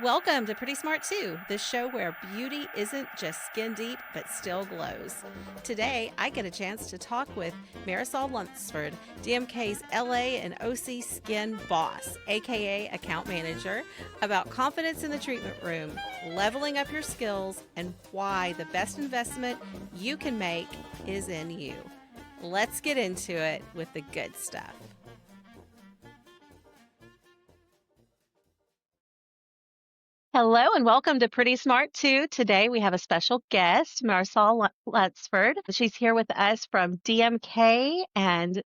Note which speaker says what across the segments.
Speaker 1: Welcome to Pretty Smart 2, the show where beauty isn't just skin deep but still glows. Today, I get a chance to talk with Marisol Lunsford, DMK's LA and OC skin boss, aka account manager, about confidence in the treatment room, leveling up your skills, and why the best investment you can make is in you. Let's get into it with the good stuff. Hello and welcome to Pretty Smart 2. Today we have a special guest, Marisol Lunsford. She's here with us from DMK, and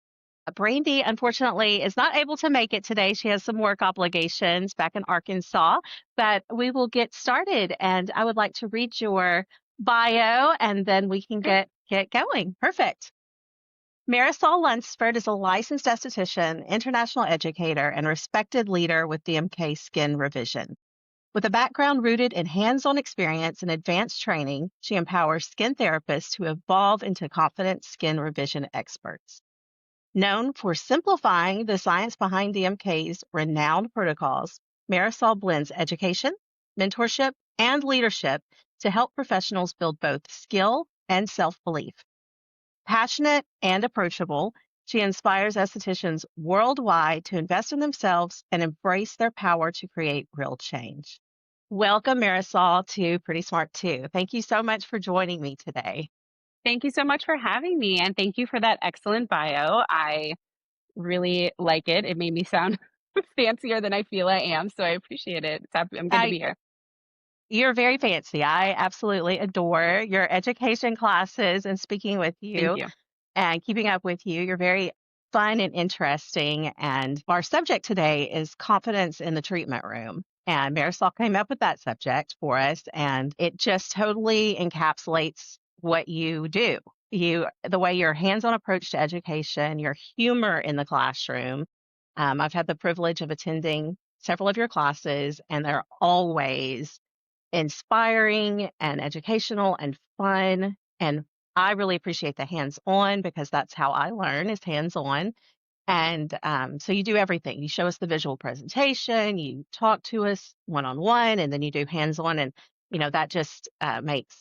Speaker 1: Brandy, unfortunately, is not able to make it today. She has some work obligations back in Arkansas, but we will get started. And I would like to read your bio and then we can get going. Perfect. Marisol Lunsford is a licensed esthetician, international educator, and respected leader with DMK Skin Revision. With a background rooted in hands-on experience and advanced training, she empowers skin therapists to evolve into confident skin revision experts. Known for simplifying the science behind DMK's renowned protocols, Marisol blends education, mentorship, and leadership to help professionals build both skill and self-belief. Passionate and approachable, she inspires estheticians worldwide to invest in themselves and embrace their power to create real change. Welcome, Marisol, to Pretty Smart 2. Thank you so much for joining me today.
Speaker 2: Thank you so much for having me, and thank you for that excellent bio. I really like it. It made me sound fancier than I feel I am, so I appreciate it. I'm good to be here.
Speaker 1: You're very fancy. I absolutely adore your education classes and speaking with
Speaker 2: Thank
Speaker 1: you
Speaker 2: you.
Speaker 1: and keeping up with you. You're very fun and interesting. And our subject today is confidence in the treatment room. And Marisol came up with that subject for us, and it just totally encapsulates what you do. The way your hands-on approach to education, your humor in the classroom. I've had the privilege of attending several of your classes, and they're always inspiring and educational and fun. And I really appreciate the hands-on because that's how I learn is hands-on. And so you do everything. You show us the visual presentation, you talk to us one-on-one, and then you do hands-on. And, that just makes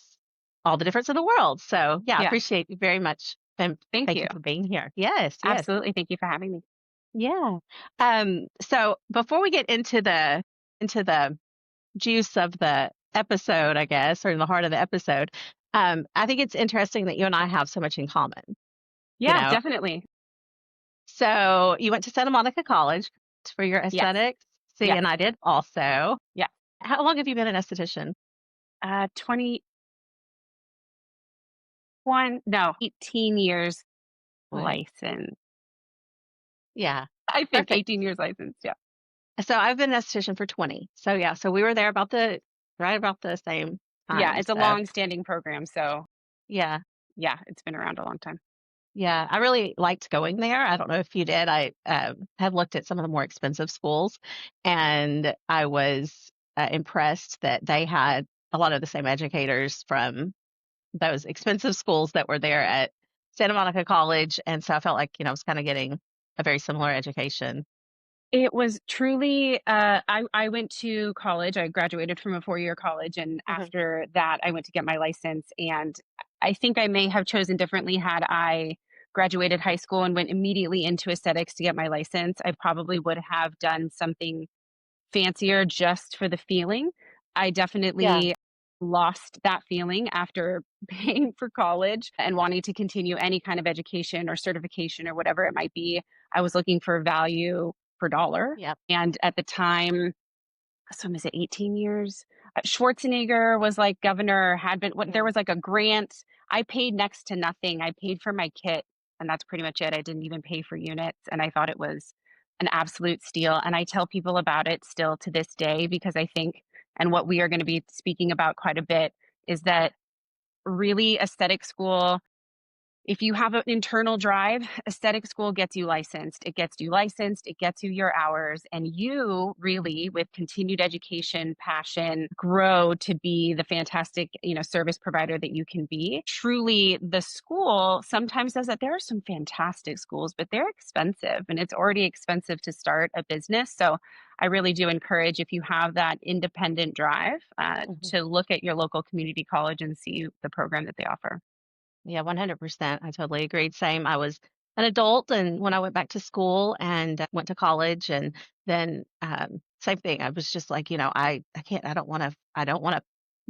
Speaker 1: all the difference in the world. So, yeah, I
Speaker 2: Yeah,
Speaker 1: appreciate you very much. And
Speaker 2: thank
Speaker 1: thank
Speaker 2: you.
Speaker 1: you for being here. Yes, yes.
Speaker 2: Absolutely. Thank you for having me.
Speaker 1: Yeah. So before we get into the juice of the episode, I guess, or in the heart of the episode, I think it's interesting that you and I have so much in common. You
Speaker 2: Yeah,
Speaker 1: know,
Speaker 2: definitely.
Speaker 1: so you went to Santa Monica College for your
Speaker 2: Yes.
Speaker 1: aesthetics. See,
Speaker 2: Yes.
Speaker 1: and I did also.
Speaker 2: Yeah.
Speaker 1: How long have you been an esthetician?
Speaker 2: 18 years
Speaker 1: Okay.
Speaker 2: licensed.
Speaker 1: Yeah.
Speaker 2: I think
Speaker 1: Perfect.
Speaker 2: 18 years licensed. Yeah.
Speaker 1: So I've been an esthetician for 20. So yeah, so we were there right about the same
Speaker 2: Yeah.
Speaker 1: time.
Speaker 2: It's a
Speaker 1: So
Speaker 2: long-standing program. So,
Speaker 1: yeah.
Speaker 2: yeah, it's been around a long time.
Speaker 1: Yeah, I really liked going there. I don't know if you did. I have looked at some of the more expensive schools, and I was impressed that they had a lot of the same educators from those expensive schools that were there at Santa Monica College. And so I felt like, I was kind of getting a very similar education.
Speaker 2: It was truly, I went to college. I graduated from a 4-year college, and
Speaker 1: Hmm.
Speaker 2: after that, I went to get my license. And I think I may have chosen differently had I graduated high school and went immediately into aesthetics to get my license. I probably would have done something fancier just for the feeling. I
Speaker 1: Yeah.
Speaker 2: definitely lost that feeling after paying for college and wanting to continue any kind of education or certification or whatever it might be. I was looking for value per dollar.
Speaker 1: Yep.
Speaker 2: And at the time, so was it 18 years? Schwarzenegger was like governor, had been, what, there
Speaker 1: Mhm.
Speaker 2: was like a grant. I paid next to nothing. I paid for my kit, and that's pretty much it. I didn't even pay for units. And I thought it was an absolute steal. And I tell people about it still to this day because I think, and what we are going to be speaking about quite a bit, is that really aesthetic school, if you have an internal drive, aesthetic school gets you licensed. It gets you licensed, it gets you your hours, and you really, with continued education, passion, grow to be the fantastic, service provider that you can be. Truly, the school sometimes does that. There are some fantastic schools, but they're expensive, and it's already expensive to start a business. So I really do encourage, if you have that independent drive,
Speaker 1: Mhm.
Speaker 2: to look at your local community college and see the program that they offer.
Speaker 1: Yeah, 100%. I totally agreed. Same. I was an adult and when I went back to school and went to college and then same thing. I was just like, I can't I don't want to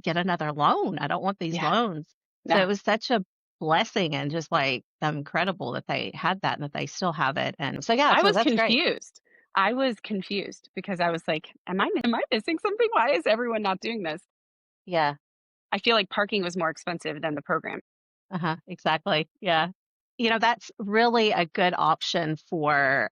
Speaker 1: get another loan. I don't want these
Speaker 2: Yeah.
Speaker 1: loans. So
Speaker 2: Yeah.
Speaker 1: it was such a blessing and just like incredible that they had that and that they still have it. And so yeah,
Speaker 2: I
Speaker 1: so
Speaker 2: was
Speaker 1: that's great.
Speaker 2: confused. I was confused because I was like, am I missing something? Why is everyone not doing this?
Speaker 1: Yeah.
Speaker 2: I feel like parking was more expensive than the program.
Speaker 1: Uh-huh, exactly. Yeah. That's really a good option for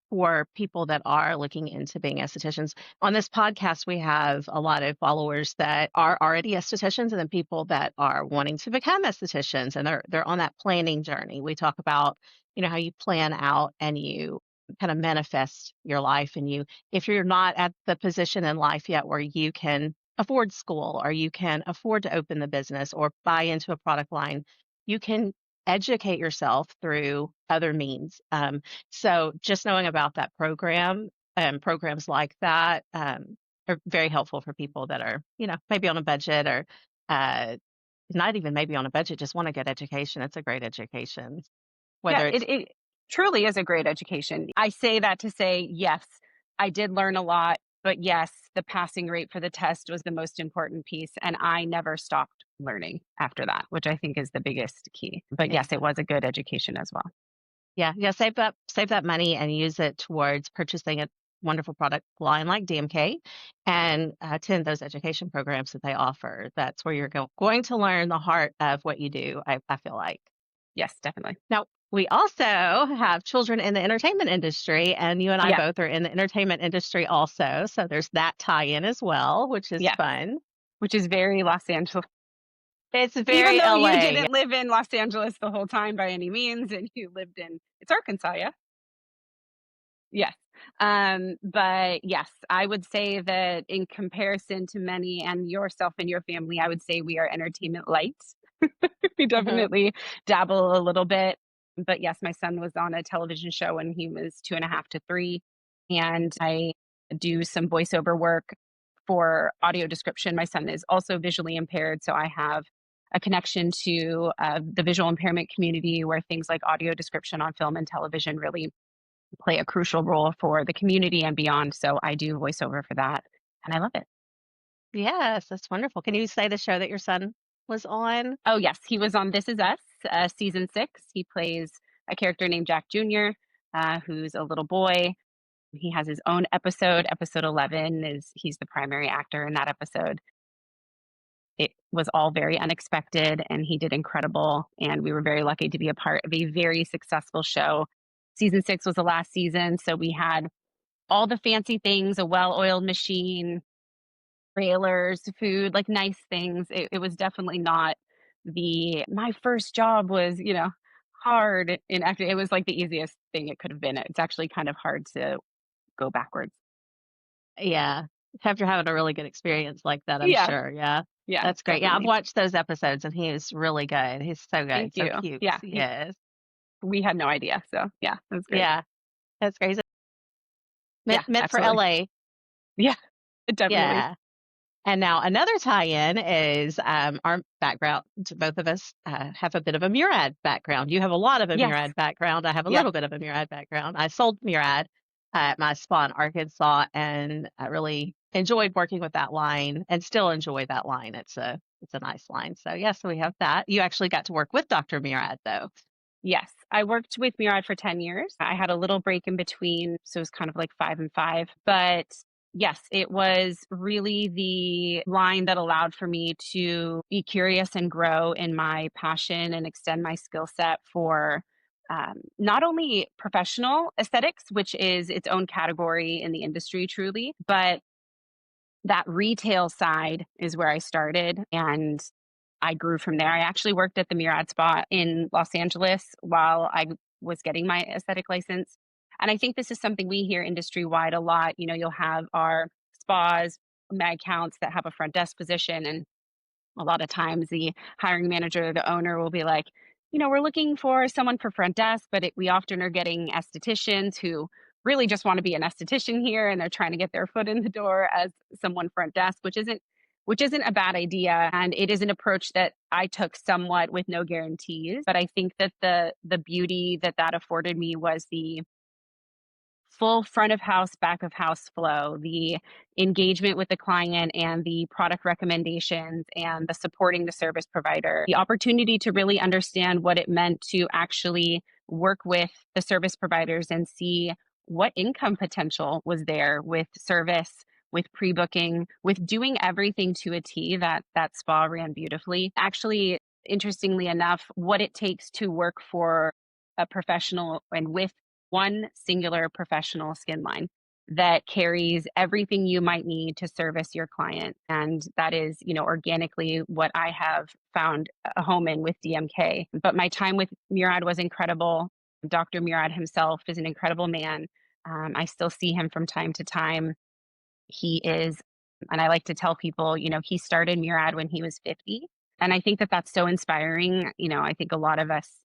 Speaker 1: people that are looking into being estheticians. On this podcast, we have a lot of followers that are already estheticians and then people that are wanting to become estheticians and they're on that planning journey. We talk about, how you plan out and you kind of manifest your life and if you're not at the position in life yet where you can afford school or you can afford to open the business or buy into a product line, you can educate yourself through other means. So just knowing about that program and programs like that are very helpful for people that are, maybe on a budget or uh, not even maybe on a budget, just want a good education. It's a great education,
Speaker 2: Yeah,
Speaker 1: whether it's
Speaker 2: it truly is a great education. I say that to say, yes, I did learn a lot, but yes, the passing rate for the test was the most important piece. And I never stopped learning after that, which I think is the biggest key. But yes, it
Speaker 1: exact.
Speaker 2: was a good education as well.
Speaker 1: Yeah, yeah. Save that money and use it towards purchasing a wonderful product line like DMK, and attend those education programs that they offer. That's where you're going to learn the heart of what you do. I feel like.
Speaker 2: Yes, definitely.
Speaker 1: Now, we also have children in the entertainment industry, and you and I
Speaker 2: Yeah.
Speaker 1: both are in the entertainment industry also. So there's that tie-in as well, which is
Speaker 2: Yes.
Speaker 1: fun.
Speaker 2: Which is very Los Angeles.
Speaker 1: It's
Speaker 2: Even
Speaker 1: very
Speaker 2: though you
Speaker 1: LA.
Speaker 2: didn't live in Los Angeles the whole time by any means, and you lived in it's Arkansas, yeah? Yes. But yes, I would say that in comparison to many and yourself and your family, I would say we are entertainment lights. We
Speaker 1: Hmm.
Speaker 2: definitely dabble a little bit. But yes, my son was on a television show when he was 2.5 to 3. And I do some voiceover work for audio description. My son is also visually impaired. So I have a connection to the visual impairment community where things like audio description on film and television really play a crucial role for the community and beyond. So I do voiceover for that, and I love it.
Speaker 1: Yes, that's wonderful. Can you say the show that your son was on?
Speaker 2: Oh, yes, he was on This Is Us, season 6. He plays a character named Jack Jr., who's a little boy. He has his own episode. Episode 11 is he's the primary actor in that episode. It was all very unexpected, and he did incredible. And we were very lucky to be a part of a very successful show. Season 6 was the last season, so we had all the fancy things, a well-oiled machine, trailers, food, like nice things. It was definitely not my first job was, hard in acting. It was like the easiest thing it could have been. It's actually kind of hard to go backwards.
Speaker 1: Yeah. After having a really good experience like that, I'm
Speaker 2: Yeah,
Speaker 1: sure. Yeah.
Speaker 2: yeah,
Speaker 1: That's great. Yeah, I've
Speaker 2: definitely.
Speaker 1: watched those episodes and he is really good. He's so
Speaker 2: Thank
Speaker 1: good, so
Speaker 2: you.
Speaker 1: cute.
Speaker 2: Yeah,
Speaker 1: Yes.
Speaker 2: we had no idea. So yeah, it was great.
Speaker 1: Yeah. That's great.
Speaker 2: Yeah,
Speaker 1: Meant for
Speaker 2: absolutely.
Speaker 1: LA.
Speaker 2: Yeah, definitely.
Speaker 1: Yeah. And now another tie-in is our background. Both of us have a bit of a Murad background. You have a lot of a
Speaker 2: Yes,
Speaker 1: Murad background. I have a
Speaker 2: yes,
Speaker 1: little bit of a Murad background. I sold Murad at my spa in Arkansas, and I really enjoyed working with that line, and still enjoy that line. It's a nice line. So yes, we have that. You actually got to work with Dr. Murad though.
Speaker 2: yes. I worked with Murad for 10 years. I had a little break in between, so it was kind of like 5 and 5. But yes, it was really the line that allowed for me to be curious and grow in my passion and extend my skill set for not only professional aesthetics, which is its own category in the industry truly, but that retail side is where I started and I grew from there. I actually worked at the Murad Spa in Los Angeles while I was getting my aesthetic license. And I think this is something we hear industry wide a lot. You'll have our spas, mag counts that have a front desk position. And a lot of times the hiring manager or the owner will be like, we're looking for someone for front desk, but we often are getting estheticians who really just want to be an esthetician here and they're trying to get their foot in the door as someone front desk, which isn't a bad idea. And it is an approach that I took somewhat with no guarantees. But I think that the beauty that that afforded me was the full front of house, back of house flow, the engagement with the client and the product recommendations and the supporting the service provider, the opportunity to really understand what it meant to actually work with the service providers and see what income potential was there with service, with pre-booking, with doing everything to a T that spa ran beautifully. Actually, interestingly enough, what it takes to work for a professional and with one singular professional skin line that carries everything you might need to service your client. And that is, organically what I have found a home in with DMK. But my time with Murad was incredible. Dr. Murad himself is an incredible man. I still see him from time to time. He is, and I like to tell people, he started Murad when he was 50. And I think that that's so inspiring. I think a lot of us,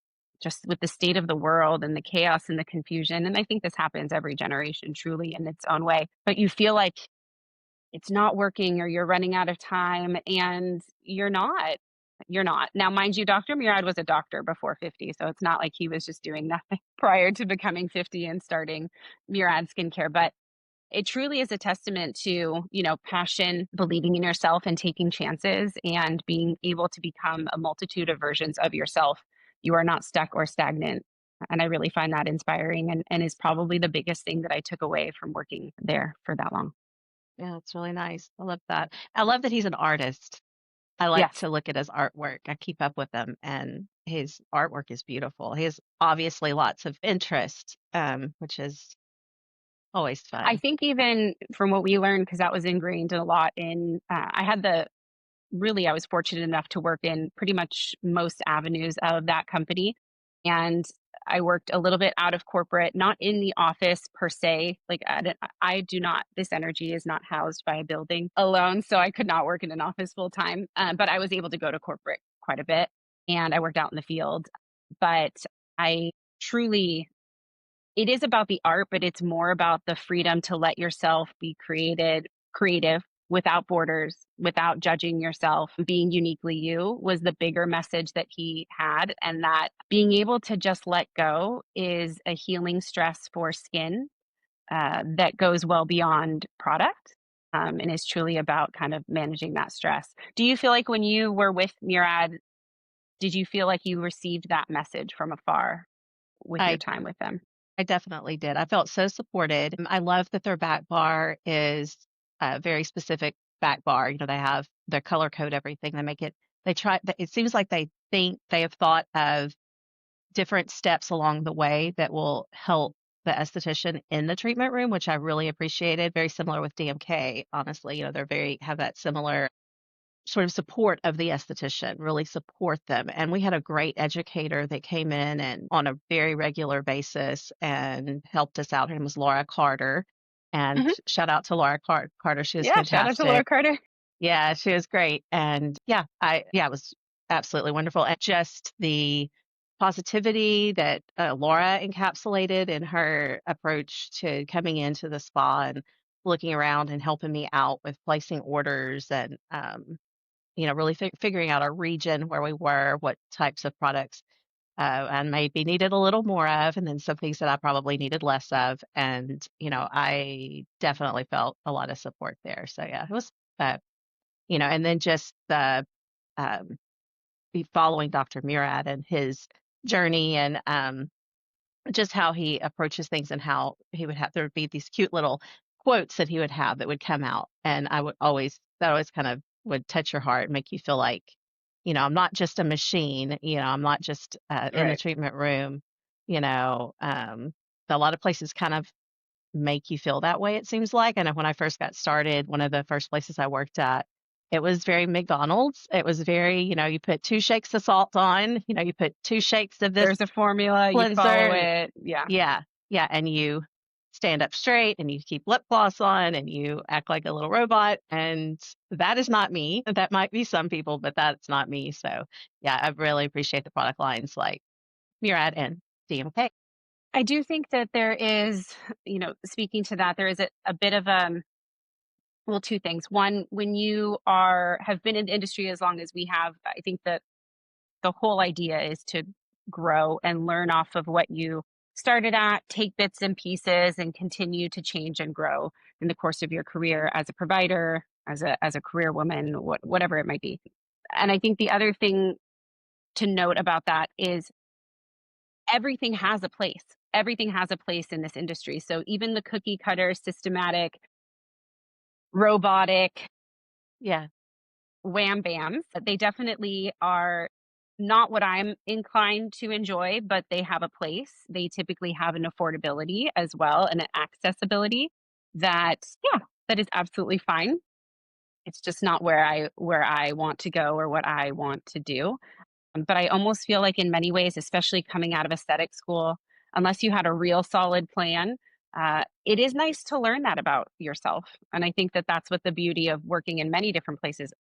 Speaker 2: just with the state of the world and the chaos and the confusion, and I think this happens every generation truly in its own way, but you feel like it's not working or you're running out of time and you're not. You're not. Now, mind you, Dr. Murad was a doctor before 50, so it's not like he was just doing nothing prior to becoming 50 and starting Murad Skincare. But it truly is a testament to, passion, believing in yourself and taking chances and being able to become a multitude of versions of yourself. You are not stuck or stagnant. And I really find that inspiring and is probably the biggest thing that I took away from working there for that long.
Speaker 1: Yeah, it's really nice. I love that. I love that he's an artist. I like
Speaker 2: Yes.
Speaker 1: to look at his artwork. I keep up with him, and his artwork is beautiful. He has obviously lots of interest, which is always
Speaker 2: I
Speaker 1: fun.
Speaker 2: think even from what we learned, because that was ingrained a lot in, I had the really, I was fortunate enough to work in pretty much most avenues of that company. And I worked a little bit out of corporate, not in the office per se. Like I do not, this energy is not housed by a building alone. So I could not work in an office full time. But I was able to go to corporate quite a bit and I worked out in the field. But I truly it is about the art, but it's more about the freedom to let yourself be creative without borders, without judging yourself. Being uniquely you was the bigger message that he had. And that being able to just let go is a healing stress for skin that goes well beyond product. And is truly about kind of managing that stress. Do you feel like when you were with Murad, did you feel like you received that message from afar with your
Speaker 1: I
Speaker 2: time with them?
Speaker 1: I definitely did. I felt so supported. I love that their back bar is a very specific back bar. They have their color code everything. They make it. They try. It seems like they think they have thought of different steps along the way that will help the esthetician in the treatment room, which I really appreciated. Very similar with DMK, honestly. They're very have that similar sort of support of the esthetician, really support them. And we had a great educator that came in and on a very regular basis and helped us out. Her name was Laura Carter. And
Speaker 2: Mhm.
Speaker 1: shout out to Laura Carter. She was
Speaker 2: Yeah, shout out to Laura
Speaker 1: fantastic.
Speaker 2: Carter.
Speaker 1: Yeah, she was great. And yeah, it was absolutely wonderful. And just the positivity that Laura encapsulated in her approach to coming into the spa and looking around and helping me out with placing orders and really figuring out our region where we were, what types of products and maybe needed a little more of, and then some things that I probably needed less of. And, I definitely felt a lot of support there. So yeah, it was, and then just the um, following Dr. Murad and his journey and just how he approaches things and how he would have there would be these cute little quotes that he would have that would come out, and that always kind of would touch your heart and make you feel like, I'm not just a machine, I'm not just in the
Speaker 2: Right.
Speaker 1: treatment room, you know, a lot of places kind of make you feel that way, it seems like. I know when I first got started, one of the first places I worked at, it was very McDonald's. It was very, you put 2 shakes of salt on, you put 2 shakes of this
Speaker 2: There's a formula, you follow
Speaker 1: cleanser.
Speaker 2: it. Yeah.
Speaker 1: Yeah, yeah, and you stand up straight and you keep lip gloss on and you act like a little robot, and that is not me. That might be some people, but that's not me. So, yeah, I really appreciate the product lines like Murad and DMK.
Speaker 2: I do think that there is, speaking to that, there is a bit of well, two things. One, when you have been in the industry as long as we have, I think that the whole idea is to grow and learn off of what you started at, take bits and pieces, and continue to change and grow in the course of your career as a provider, as a career woman, whatever it might be. And I think the other thing to note about that is everything has a place. Everything has a place in this industry. So even the cookie cutter, systematic, robotic
Speaker 1: Yeah.
Speaker 2: wham bams, they definitely are not what I'm inclined to enjoy, but they have a place. They typically have an affordability as well and an accessibility that, yeah, that is absolutely fine. It's just not where I want to go or what I want to do. But I almost feel like in many ways, especially coming out of aesthetic school, unless you had a real solid plan, it is nice to learn that about yourself. And I think that that's what the beauty of working in many different places.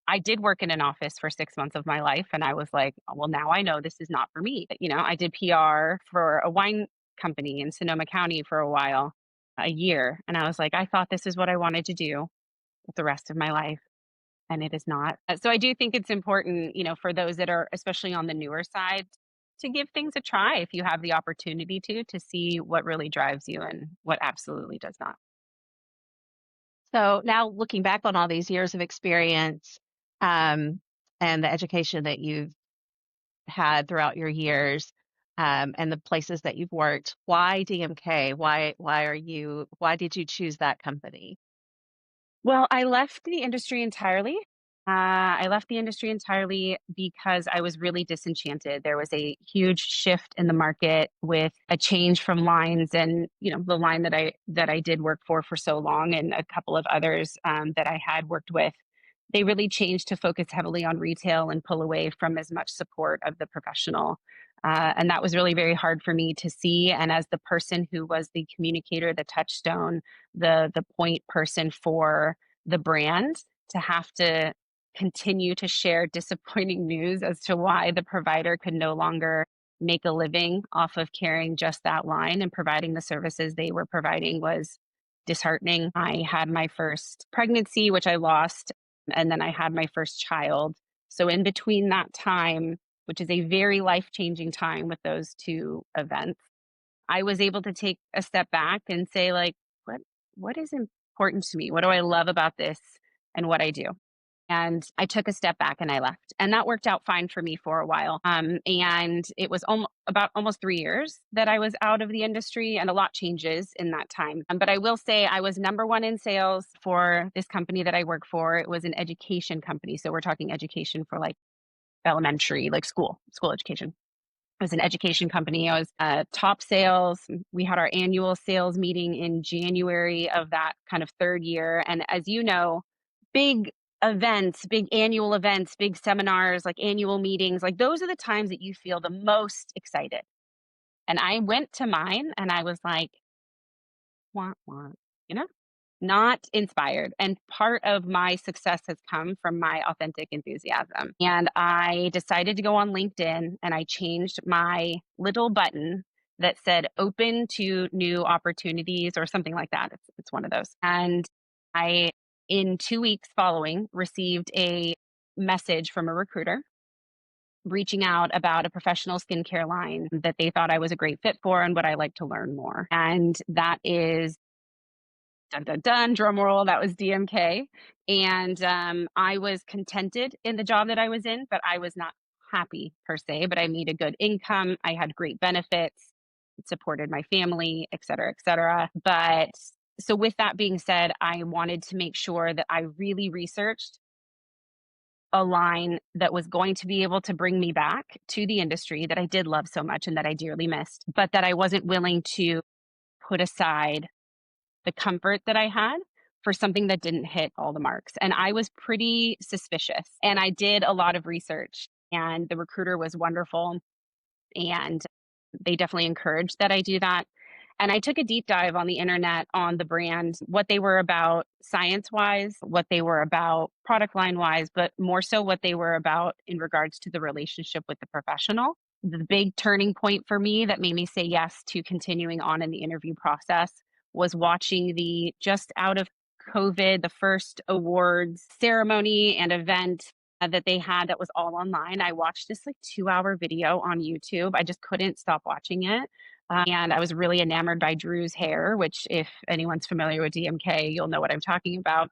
Speaker 2: I did work in an office for 6 months of my life, and I was like, "Oh, well, now I know this is not for me." I did PR for a wine company in Sonoma County for a while, a year, and I was like, "I thought this is what I wanted to do with the rest of my life." And it is not. So I do think it's important, for those that are especially on the newer side to give things a try if you have the opportunity to see what really drives you and what absolutely does not.
Speaker 1: So now looking back on all these years of experience, um, and the education that you've had throughout your years, and the places that you've worked, why DMK? Why did you choose that company?
Speaker 2: Well, I left the industry entirely. I left the industry entirely because I was really disenchanted. There was a huge shift in the market with a change from lines, and the line that I did work for so long, and a couple of others that I had worked with. They really changed to focus heavily on retail and pull away from as much support of the professional. And that was really very hard for me to see. And as the person who was the communicator, the touchstone, the point person for the brand, to have to continue to share disappointing news as to why the provider could no longer make a living off of carrying just that line and providing the services they were providing was disheartening. I had my first pregnancy, which I lost, and then I had my first child. So, in between that time, which is a very life changing time with those two events, I was able to take a step back and say, like, what is important to me? What do I love about this and what I do? And I took a step back and I left. And that worked out fine for me for a while. And it was about almost 3 years that I was out of the industry, and a lot changes in that time. But I will say I was number one in sales for this company that I work for. It was an education company. So we're talking education for like elementary, like school education. It was an education company. I was top sales. We had our annual sales meeting in January of that kind of third year. And as you know, big events, big annual events, big seminars, like annual meetings, like those are the times that you feel the most excited. And I went to mine and I was like, want, you know? Not inspired. And part of my success has come from my authentic enthusiasm. And I decided to go on LinkedIn and I changed my little button that said open to new opportunities or something like that. It's one of those. And I, in 2 weeks following, received a message from a recruiter reaching out about a professional skincare line that they thought I was a great fit for and would I like to learn more. And that is dun dun dun, drum roll, that was DMK. And I was contented in the job that I was in, but I was not happy per se. But I made a good income. I had great benefits, it supported my family, et cetera, et cetera. But so, with that being said, I wanted to make sure that I really researched a line that was going to be able to bring me back to the industry that I did love so much and that I dearly missed, but that I wasn't willing to put aside the comfort that I had for something that didn't hit all the marks. And I was pretty suspicious. And I did a lot of research, and the recruiter was wonderful. And they definitely encouraged that I do that. And I took a deep dive on the internet on the brand, what they were about science wise, what they were about product line wise, but more so what they were about in regards to the relationship with the professional. the big turning point for me that made me say yes to continuing on in the interview process was watching the just out of COVID, the first awards ceremony and event that they had that was all online. I watched this like 2-hour video on YouTube. I just couldn't stop watching it. And I was really enamored by Drew's hair, which, if anyone's familiar with DMK, you'll know what I'm talking about.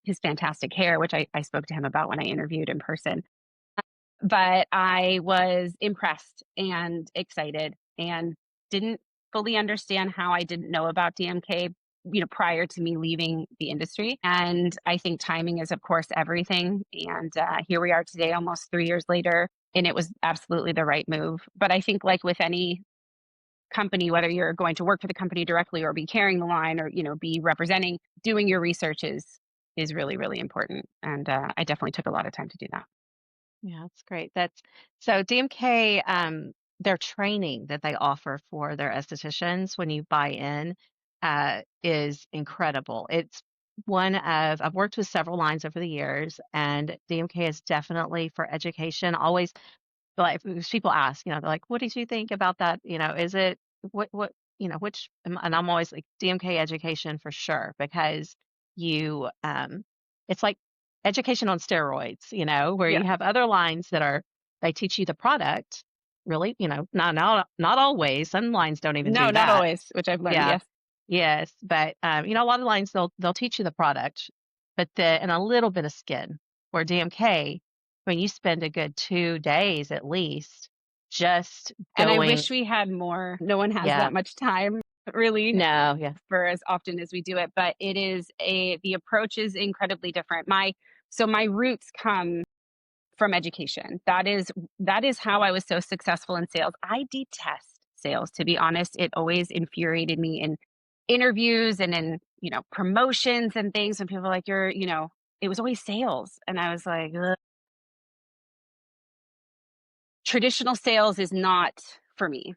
Speaker 2: His fantastic hair, which I spoke to him about when I interviewed in person. But I was impressed and excited and didn't fully understand how I didn't know about DMK, prior to me leaving the industry. And I think timing is, of course, everything. And here we are today, almost 3 years later, and it was absolutely the right move. But I think, like with any company, whether you're going to work for the company directly or be carrying the line or, be representing, doing your research is really, really important. And I definitely took a lot of time to do that.
Speaker 1: Yeah, that's great. That's so DMK, their training that they offer for their estheticians when you buy in, is incredible. It's one of I've worked with several lines over the years, and DMK is definitely for education, always like, if people ask, they're like, "What did you think about that?" "Is it what," which and I'm always like, "DMK education for sure," because you, it's like education on steroids, where
Speaker 2: Yeah.
Speaker 1: you have other lines that are they teach you the product, really, not always. Some lines don't even
Speaker 2: No,
Speaker 1: do
Speaker 2: not
Speaker 1: that.
Speaker 2: always, which I've learned.
Speaker 1: Yeah.
Speaker 2: Yes.
Speaker 1: Yes, but, a lot of lines, they'll teach you the product, but the and a little bit of skin. Where DMK, when you spend a good 2 days at least just
Speaker 2: And I
Speaker 1: going.
Speaker 2: wish we had more. No one has
Speaker 1: Yeah.
Speaker 2: that much time really
Speaker 1: No, yeah.
Speaker 2: for as often as we do it, but the approach is incredibly different. My roots come from education. That is how I was so successful in sales. I detest sales, to be honest. It always infuriated me in interviews and in, promotions and things when people are like, it was always sales. And I was like, "Ugh." Traditional sales is not for me.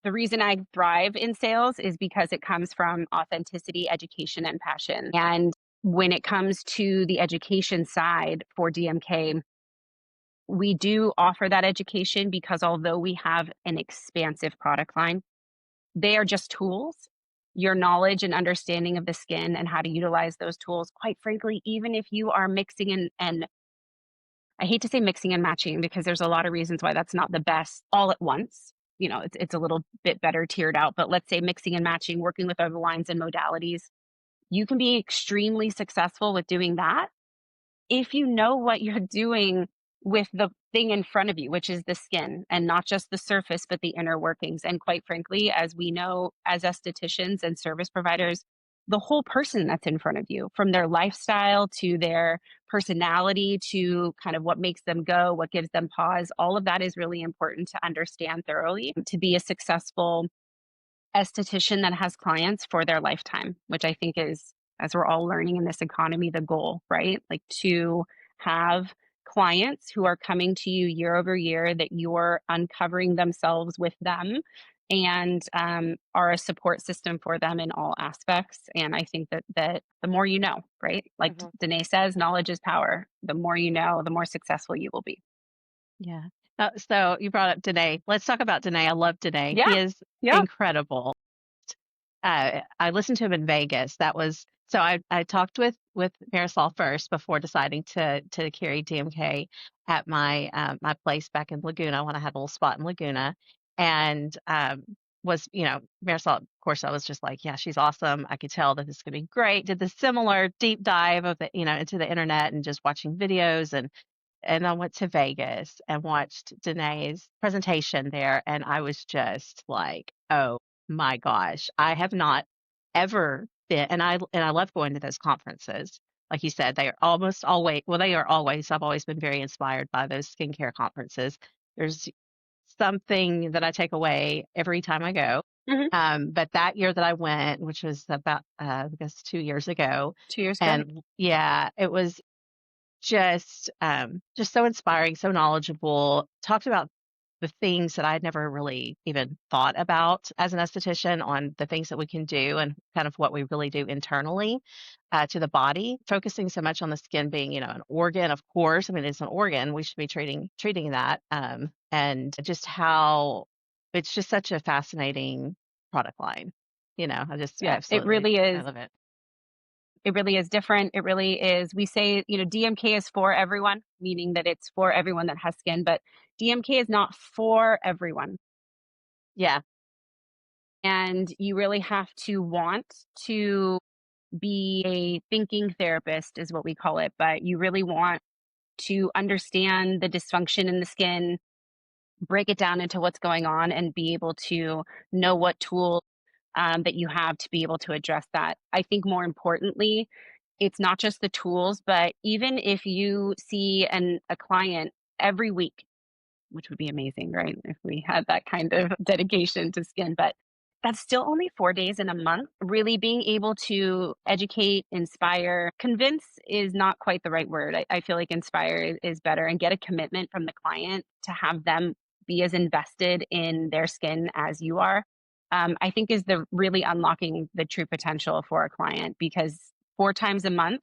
Speaker 2: The reason I thrive in sales is because it comes from authenticity, education, and passion. And when it comes to the education side for DMK, we do offer that education because although we have an expansive product line, they are just tools. Your knowledge and understanding of the skin and how to utilize those tools, quite frankly, even if you are mixing and I hate to say mixing and matching because there's a lot of reasons why that's not the best all at once. It's a little bit better tiered out, but let's say mixing and matching, working with other lines and modalities, you can be extremely successful with doing that if you know what you're doing with the thing in front of you, which is the skin and not just the surface, but the inner workings. And quite frankly, as we know, as estheticians and service providers, the whole person that's in front of you, from their lifestyle to their personality to kind of what makes them go, what gives them pause, all of that is really important to understand thoroughly to be a successful esthetician that has clients for their lifetime, which I think is, as we're all learning in this economy, the goal, right? Like to have clients who are coming to you year over year that you're uncovering themselves with them and are a support system for them in all aspects. And I think that the more you know, right? Like
Speaker 1: Mhm.
Speaker 2: Danae says, knowledge is power. The more you know, the more successful you will be.
Speaker 1: Yeah. So you brought up Danae. Let's talk about Danae. I love Danae.
Speaker 2: Yeah.
Speaker 1: He is
Speaker 2: Yeah.
Speaker 1: incredible. I listened to him in Vegas. That was so I talked with Marisol first before deciding to carry DMK at my place back in Laguna when I had a little spot in Laguna, and was Marisol. Of course, I was just like, yeah, she's awesome. I could tell that this is gonna be great. Did the similar deep dive of the into the internet and just watching videos and I went to Vegas and watched Danae's presentation there, and I was just like, "Oh my gosh, I have not ever been," and I love going to those conferences. Like you said, they are almost always well, they are always I've always been very inspired by those skincare conferences. There's something that I take away every time I go.
Speaker 2: Hmm.
Speaker 1: But that year that I went, which was about, I guess 2 years ago,
Speaker 2: 2 years ago.
Speaker 1: and yeah, it was just so inspiring, so knowledgeable, talked about the things that I'd never really even thought about as an esthetician on the things that we can do and kind of what we really do internally to the body, focusing so much on the skin being, an organ, of course. I mean, it's an organ. We should be treating that. And just how it's just such a fascinating product line. I just
Speaker 2: Yeah, it
Speaker 1: absolutely,
Speaker 2: really
Speaker 1: I
Speaker 2: is.
Speaker 1: love it.
Speaker 2: It really is different. It really is. We say, DMK is for everyone, meaning that it's for everyone that has skin, but DMK is not for everyone.
Speaker 1: Yeah.
Speaker 2: And you really have to want to be a thinking therapist, is what we call it. But you really want to understand the dysfunction in the skin, break it down into what's going on, and be able to know what tools that you have to be able to address that. I think more importantly, it's not just the tools, but even if you see a client every week, which would be amazing, right? If we had that kind of dedication to skin, but that's still only 4 days in a month. Really being able to educate, inspire, convince is not quite the right word. I feel like inspire is better, and get a commitment from the client to have them be as invested in their skin as you are. I think is the really unlocking the true potential for a client, because 4 times a month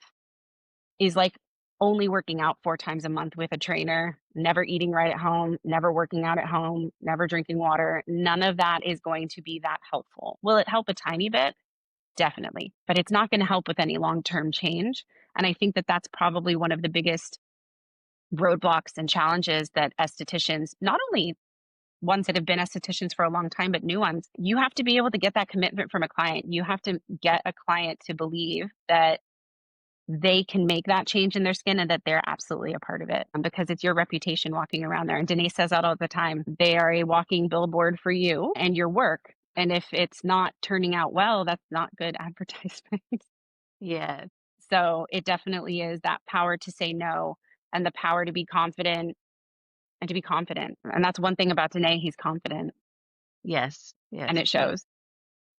Speaker 2: is like only working out 4 times a month with a trainer, never eating right at home, never working out at home, never drinking water. None of that is going to be that helpful. Will it help a tiny bit? Definitely. But it's not going to help with any long term change. And I think that that's probably one of the biggest roadblocks and challenges that estheticians, not only ones that have been estheticians for a long time, but new ones, you have to be able to get that commitment from a client. You have to get a client to believe that they can make that change in their skin and that they're absolutely a part of it, because it's your reputation walking around there. And Denise says that all the time. They are a walking billboard for you and your work. And if it's not turning out well, that's not good advertisement.
Speaker 1: Yeah.
Speaker 2: So it definitely is that power to say no, and the power to be confident and to be confident. And that's one thing about Danae, he's confident,
Speaker 1: Yes.
Speaker 2: and
Speaker 1: Yes.
Speaker 2: it
Speaker 1: He.
Speaker 2: shows.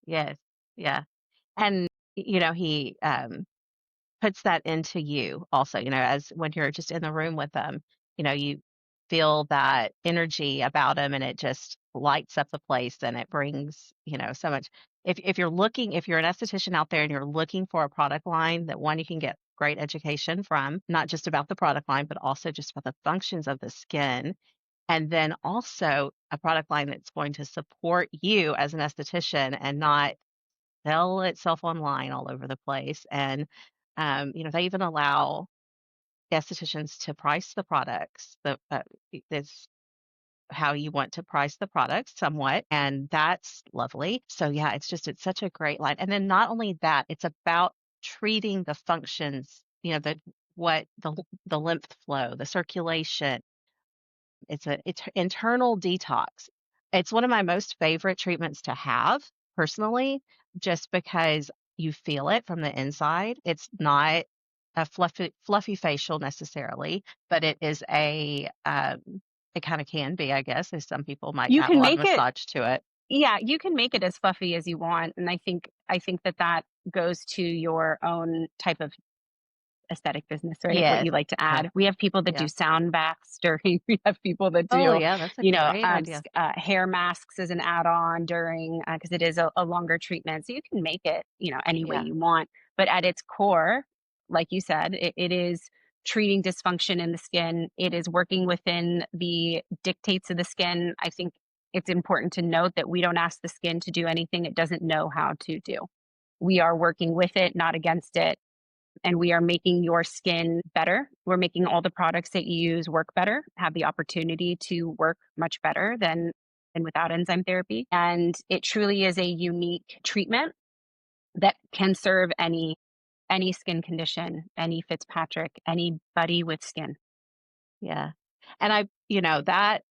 Speaker 1: Yes. Yeah. And he puts that into you also, as when you're just in the room with them, you feel that energy about them and it just lights up the place and it brings, so much. If you're an esthetician out there and you're looking for a product line that one you can get great education from, not just about the product line, but also just about the functions of the skin. And then also a product line that's going to support you as an esthetician and not sell itself online all over the place. And, they even allow estheticians to price the products. It's how you want to price the products somewhat, and that's lovely. So yeah, it's such a great line. And then not only that, it's about treating the functions, the lymph flow, the circulation. It's internal detox. It's one of my most favorite treatments to have personally, just because you feel it from the inside. It's not a fluffy facial necessarily, but it kind of can be, I guess, as some people might
Speaker 2: You
Speaker 1: add a
Speaker 2: can
Speaker 1: lot of
Speaker 2: make it,
Speaker 1: massage to it.
Speaker 2: yeah, you can make it as fluffy as you want. And I think that that goes to your own type of aesthetic business, right? What
Speaker 1: Yes.
Speaker 2: you like to
Speaker 1: Uh-huh.
Speaker 2: add. We have people that do
Speaker 1: Yeah.
Speaker 2: sound baths during, we have people that
Speaker 1: Oh
Speaker 2: do,
Speaker 1: yeah, that's a great idea.
Speaker 2: hair masks as an add on during, because it is a longer treatment. So you can make it, any way
Speaker 1: Yeah.
Speaker 2: you want. But at its core, like you said, it is treating dysfunction in the skin. It is working within the dictates of the skin. I think it's important to note that we don't ask the skin to do anything it doesn't know how to do. We are working with it, not against it, and we are making your skin better. We're making all the products that you use work better, have the opportunity to work much better than without enzyme therapy. And it truly is a unique treatment that can serve any skin condition, any Fitzpatrick, anybody with skin.
Speaker 1: Yeah. And that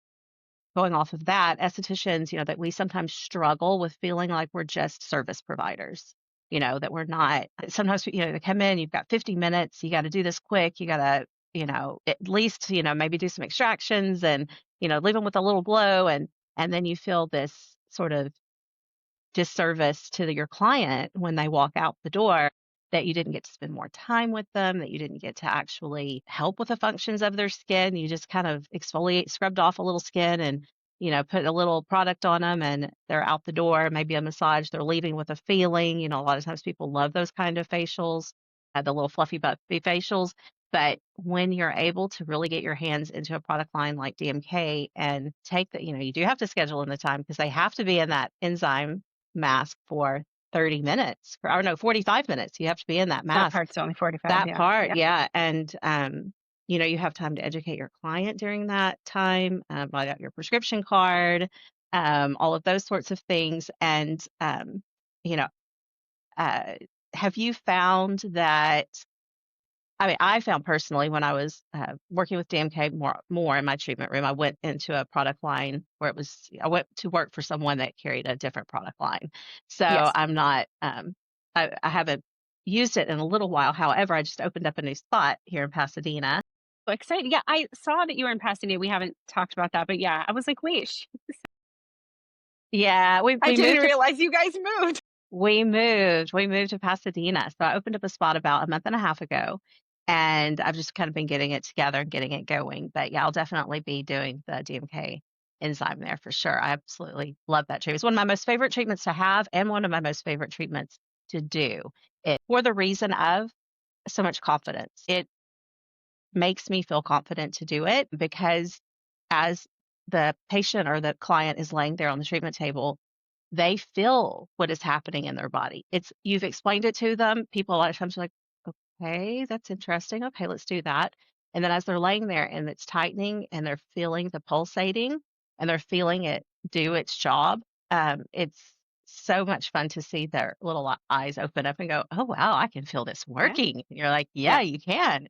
Speaker 1: going off of that, estheticians, that we sometimes struggle with feeling like we're just service providers, that we're not. Sometimes, they come in, you've got 50 minutes, you got to do this quick, you got to, at least, maybe do some extractions and, leave them with a little glow. And then you feel this sort of disservice to your client when they walk out the door, that you didn't get to spend more time with them, that you didn't get to actually help with the functions of their skin. You just kind of exfoliate, scrubbed off a little skin and, put a little product on them and they're out the door, maybe a massage, they're leaving with a feeling. A lot of times people love those kind of facials, the little fluffy buffy facials. But when you're able to really get your hands into a product line like DMK and take you do have to schedule in the time because they have to be in that enzyme mask for 30 minutes, or no, 45 minutes. You have to be in that
Speaker 2: That
Speaker 1: mask.
Speaker 2: part's only 45,
Speaker 1: That
Speaker 2: yeah,
Speaker 1: part,
Speaker 2: yeah.
Speaker 1: yeah. And, you have time to educate your client during that time, write out your prescription card, all of those sorts of things. And, you know, uh, have you found that I mean, I found personally when I was working with DMK more in my treatment room, I went into a product line where I went to work for someone that carried a different product line. So
Speaker 2: Yes.
Speaker 1: I'm not, I haven't used it in a little while. However, I just opened up a new spot here in Pasadena.
Speaker 2: So excited. Yeah, I saw that you were in Pasadena. We haven't talked about that, but yeah, I was like, "Wait,
Speaker 1: Yeah, we
Speaker 2: I
Speaker 1: we
Speaker 2: didn't
Speaker 1: moved to
Speaker 2: realize you guys moved."
Speaker 1: we moved to Pasadena. So I opened up a spot about a month and a half ago, and I've just kind of been getting it together and getting it going. But yeah, I'll definitely be doing the DMK enzyme there for sure. I absolutely love that treatment. It's one of my most favorite treatments to have and one of my most favorite treatments to do. It for the reason of so much confidence. It makes me feel confident to do it because as the patient or the client is laying there on the treatment table, they feel what is happening in their body. You've explained it to them. People a lot of times are like, okay, that's interesting. Okay, let's do that. And then as they're laying there and it's tightening and they're feeling the pulsating and they're feeling it do its job, it's so much fun to see their little eyes open up and go, oh, wow, I can feel this
Speaker 2: Yeah,
Speaker 1: working. And you're like,
Speaker 2: yeah.
Speaker 1: yeah, you can.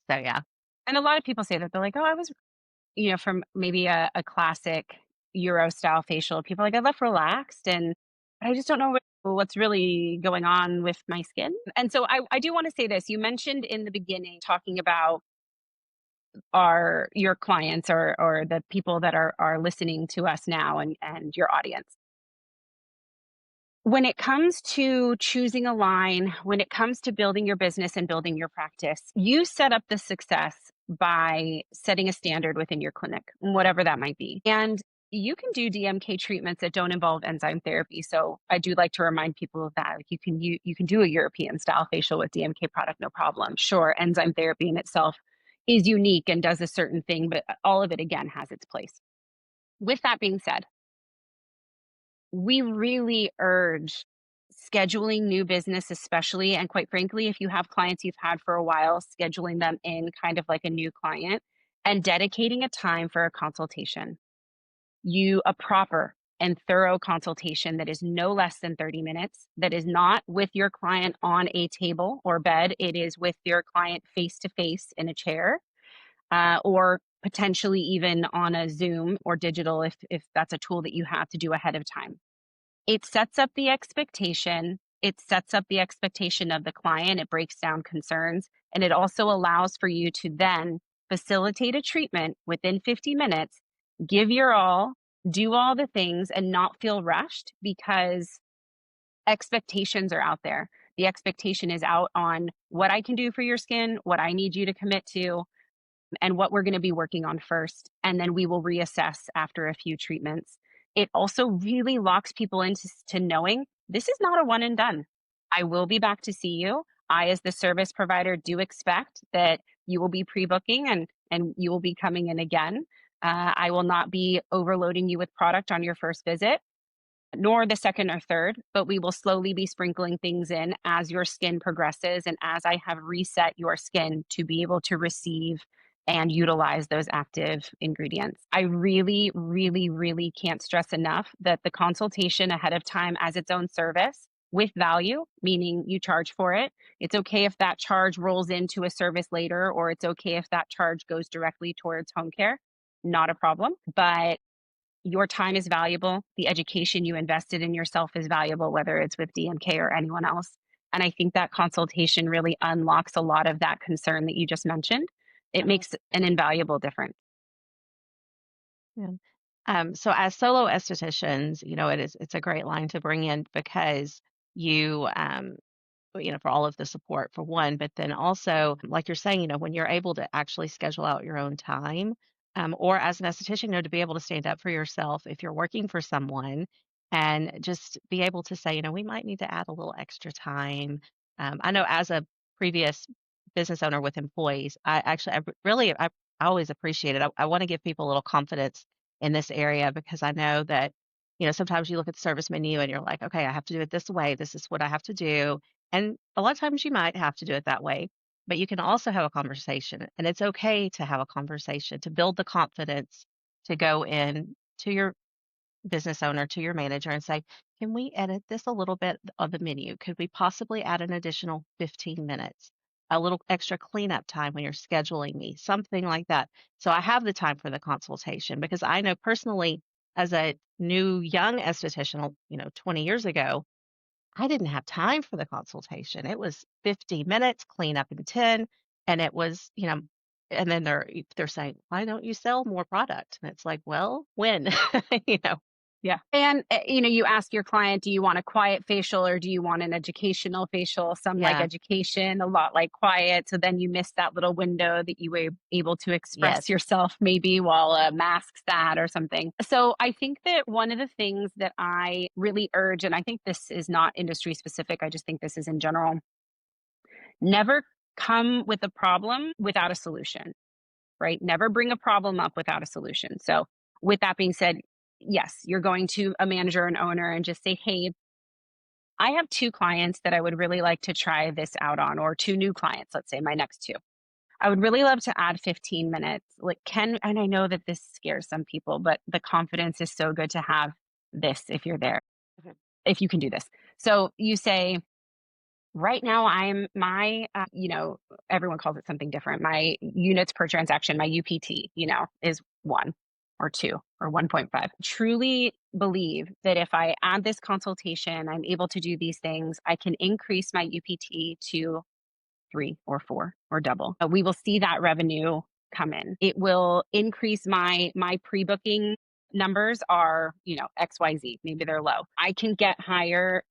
Speaker 1: So, yeah.
Speaker 2: And a lot of people say that they're like, "Oh, I was," from maybe a classic Euro style facial. People are like, "I left relaxed and I just don't know what's really going on with my skin." And so I do want to say this. You mentioned in the beginning talking about your clients or the people that are listening to us now and your audience. When it comes to choosing a line, when it comes to building your business and building your practice, you set up the success by setting a standard within your clinic, whatever that might be. And you can do DMK treatments that don't involve enzyme therapy. So I do like to remind people of that. Like you can do a European style facial with DMK product, no problem. Sure, enzyme therapy in itself is unique and does a certain thing, but all of it again has its place. With that being said, we really urge scheduling new business, especially, and quite frankly, if you have clients you've had for a while, scheduling them in kind of like a new client and dedicating a time for a consultation. A proper and thorough consultation that is no less than 30 minutes, that is not with your client on a table or bed. It is with your client face to face in a chair, or potentially even on a Zoom or digital if that's a tool that you have to do ahead of time. It sets up the expectation. It sets up the expectation of the client. It breaks down concerns. And it also allows for you to then facilitate a treatment within 50 minutes, give your all, do all the things, and not feel rushed because expectations are out there. The expectation is out on what I can do for your skin, what I need you to commit to, and what we're going to be working on first. And then we will reassess after a few treatments. It also really locks people into to knowing this is not a one and done. I will be back to see you. I, as the service provider, do expect that you will be pre booking and you will be coming in again. I will not be overloading you with product on your first visit, nor the second or third, but we will slowly be sprinkling things in as your skin progresses and as I have reset your skin to be able to receive and utilize those active ingredients. I really, really, really can't stress enough that the consultation ahead of time as its own service with value, meaning you charge for it. It's okay if that charge rolls into a service later, or it's okay if that charge goes directly towards home care. Not a problem. But your time is valuable. The education you invested in yourself is valuable, whether it's with DMK or anyone else. And I think that consultation really unlocks a lot of that concern that you just mentioned. It
Speaker 1: Yeah.
Speaker 2: makes an invaluable difference.
Speaker 1: Yeah. So as solo estheticians, it's a great line to bring in because you, for all of the support for one, but then also, like you're saying, when you're able to actually schedule out your own time, or as an esthetician, to be able to stand up for yourself if you're working for someone and just be able to say, we might need to add a little extra time. I know as a previous business owner with employees, I always appreciate it. I want to give people a little confidence in this area because I know that, sometimes you look at the service menu and you're like, okay, I have to do it this way. This is what I have to do. And a lot of times you might have to do it that way, but you can also have a conversation, and it's okay to have a conversation, to build the confidence to go in to your business owner, to your manager and say, "Can we edit this a little bit on the menu? Could we possibly add an additional 15 minutes? A little extra cleanup time when you're scheduling me," something like that. So I have the time for the consultation because I know personally as a new young esthetician, 20 years ago, I didn't have time for the consultation. It was 50 minutes, clean up in 10, and it was, and then they're saying, "Why don't you sell more product?" And it's like, "Well, when?" You know?
Speaker 2: Yeah. And, you ask your client, do you want a quiet facial or do you want an educational facial? Some like
Speaker 1: Yeah.
Speaker 2: education, a lot like quiet. So then you miss that little window that you were able to
Speaker 1: Yes.
Speaker 2: express yourself maybe while a mask's that or something. So I think that one of the things that I really urge, and I think this is not industry specific, I just think this is in general, never come with a problem without a solution, right? Never bring a problem up without a solution. So, with that being said, yes, you're going to a manager and owner and just say, "Hey, I have two clients that I would really like to try this out on, or two new clients, let's say my next two. I would really love to add 15 minutes. Like, and I know that this scares some people, but the confidence is so good to have this if you're there,
Speaker 1: Mhm.
Speaker 2: if you can do this. So, you say, right now, everyone calls it something different. My units per transaction, my UPT, is one or two or 1.5. Truly believe that if I add this consultation, I'm able to do these things, I can increase my UPT to 3 or 4 or double. We will see that revenue come in. It will increase my pre-booking numbers are, XYZ, maybe they're low. I can get higher,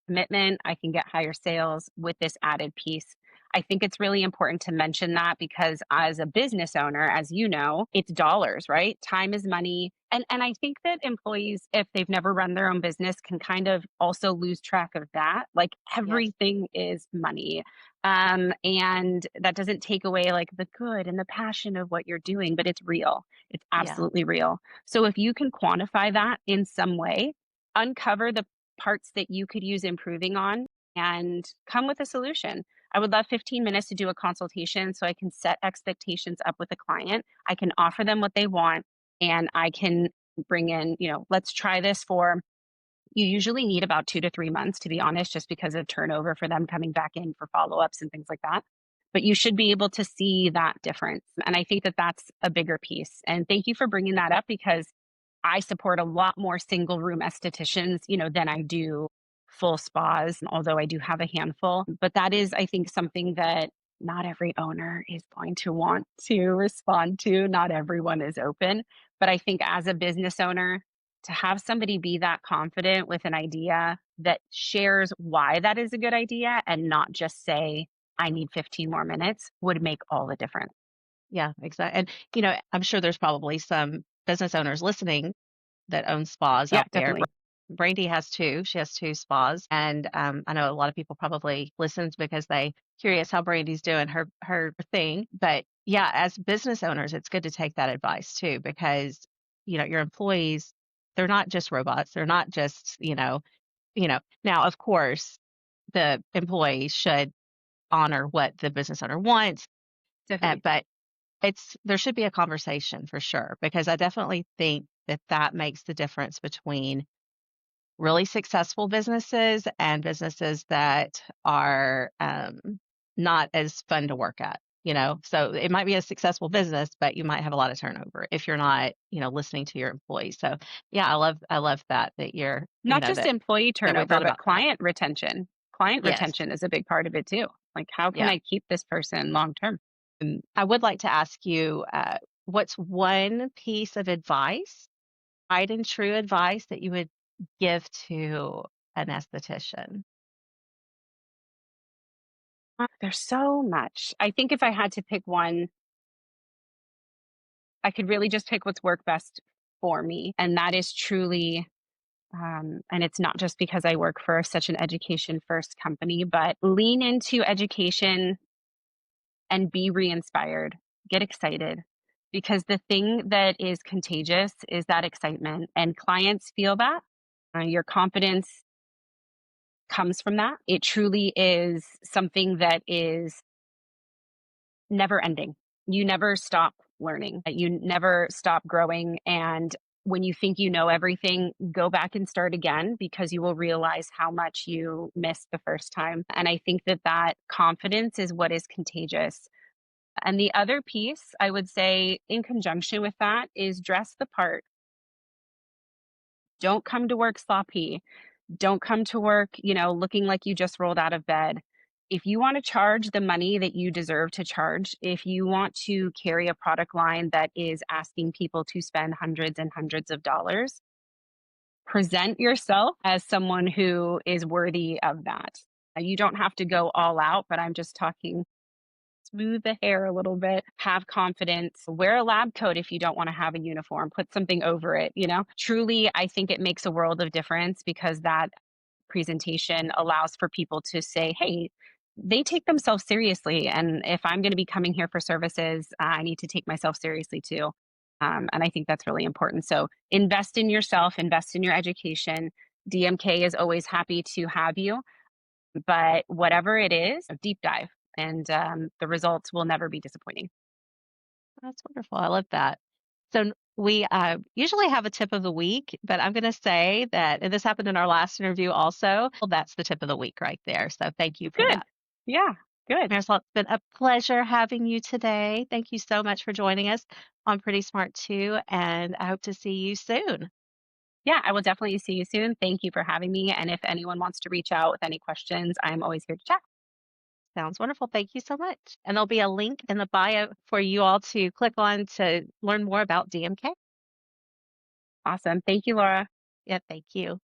Speaker 2: commitment, I can get higher sales with this added piece. I think it's really important to mention that because as a business owner, as you know, it's dollars, right? Time is money. And I think that employees, if they've never run their own business, can kind of also lose track of that. Like
Speaker 1: Yes.
Speaker 2: everything is money. And that doesn't take away like the good and the passion of what you're doing, but it's real. It's
Speaker 1: Yeah.
Speaker 2: absolutely real. So if you can quantify that in some way, uncover the parts that you could use improving on and come with a solution. I would love 15 minutes to do a consultation so I can set expectations up with the client. I can offer them what they want and I can bring in, let's try this for you usually need about 2 to 3 months, to be honest, just because of turnover for them coming back in for follow-ups and things like that. But you should be able to see that difference, and I think that that's a bigger piece, and thank you for bringing that up because I support a lot more single room estheticians, than I do full spas, although I do have a handful. But that is, I think, something that not every owner is going to want to respond to. Not everyone is open. But I think as a business owner, to have somebody be that confident with an idea that shares why that is a good idea and not just say, I need 15 more minutes would make all the difference.
Speaker 1: Yeah, exactly. And, I'm sure there's probably some business owners listening that own spas
Speaker 2: Yeah,
Speaker 1: out there.
Speaker 2: definitely.
Speaker 1: Brandy has 2. She has 2 spas, and, I know a lot of people probably listens because they curious how Brandy's doing her thing, but, yeah, as business owners, it's good to take that advice too because, your employees, they're not just robots. They're not just, now, of course, the employee should honor what the business owner wants,
Speaker 2: Definitely.
Speaker 1: but there should be a conversation for sure because I definitely think that that makes the difference between really successful businesses and businesses that are not as fun to work at. So it might be a successful business, but you might have a lot of turnover if you're not, listening to your employees. So yeah, I love that you're,
Speaker 2: Not just
Speaker 1: that
Speaker 2: employee
Speaker 1: we
Speaker 2: turnover,
Speaker 1: thought
Speaker 2: but
Speaker 1: about that.
Speaker 2: client retention. Client
Speaker 1: Yes.
Speaker 2: retention is a big part of it too. Like, how can
Speaker 1: Yeah.
Speaker 2: I keep this person long term?
Speaker 1: I would like to ask you, what's one piece of advice, tried and true advice that you would give to an esthetician?
Speaker 2: There's so much. I think if I had to pick one, I could really just pick what's worked best for me. And that is truly, and it's not just because I work for such an education first company, but lean into education and be re inspired. Get excited because the thing that is contagious is that excitement, and clients feel that. Your confidence comes from that. It truly is something that is never ending. You never stop learning, you never stop growing. And when you think you know everything, go back and start again because you will realize how much you missed the first time. And I think that that confidence is what is contagious. And the other piece I would say in conjunction with that is dress the part. Don't come to work sloppy. Don't come to work, looking like you just rolled out of bed. If you want to charge the money that you deserve to charge, if you want to carry a product line that is asking people to spend hundreds and hundreds of dollars, present yourself as someone who is worthy of that. You don't have to go all out, but I'm just talking smooth the hair a little bit, have confidence, wear a lab coat if you don't want to have a uniform, put something over it. Truly, I think it makes a world of difference because that presentation allows for people to say, hey, they take themselves seriously. And if I'm going to be coming here for services, I need to take myself seriously too. And I think that's really important. So invest in yourself, invest in your education. DMK is always happy to have you, but whatever it is, a deep dive, and the results will never be disappointing.
Speaker 1: That's wonderful. I love that. So we usually have a tip of the week, but I'm going to say that, and this happened in our last interview also, well, that's the tip of the week right there. So thank you for
Speaker 2: Good.
Speaker 1: that.
Speaker 2: Yeah, good.
Speaker 1: Marisol, it's been a pleasure having you today. Thank you so much for joining us on Pretty Smart 2, and I hope to see you soon.
Speaker 2: Yeah, I will definitely see you soon. Thank you for having me. And if anyone wants to reach out with any questions, I'm always here to chat.
Speaker 1: Sounds wonderful. Thank you so much. And there'll be a link in the bio for you all to click on to learn more about DMK.
Speaker 2: Awesome. Thank you, Laura.
Speaker 1: Yeah, thank you.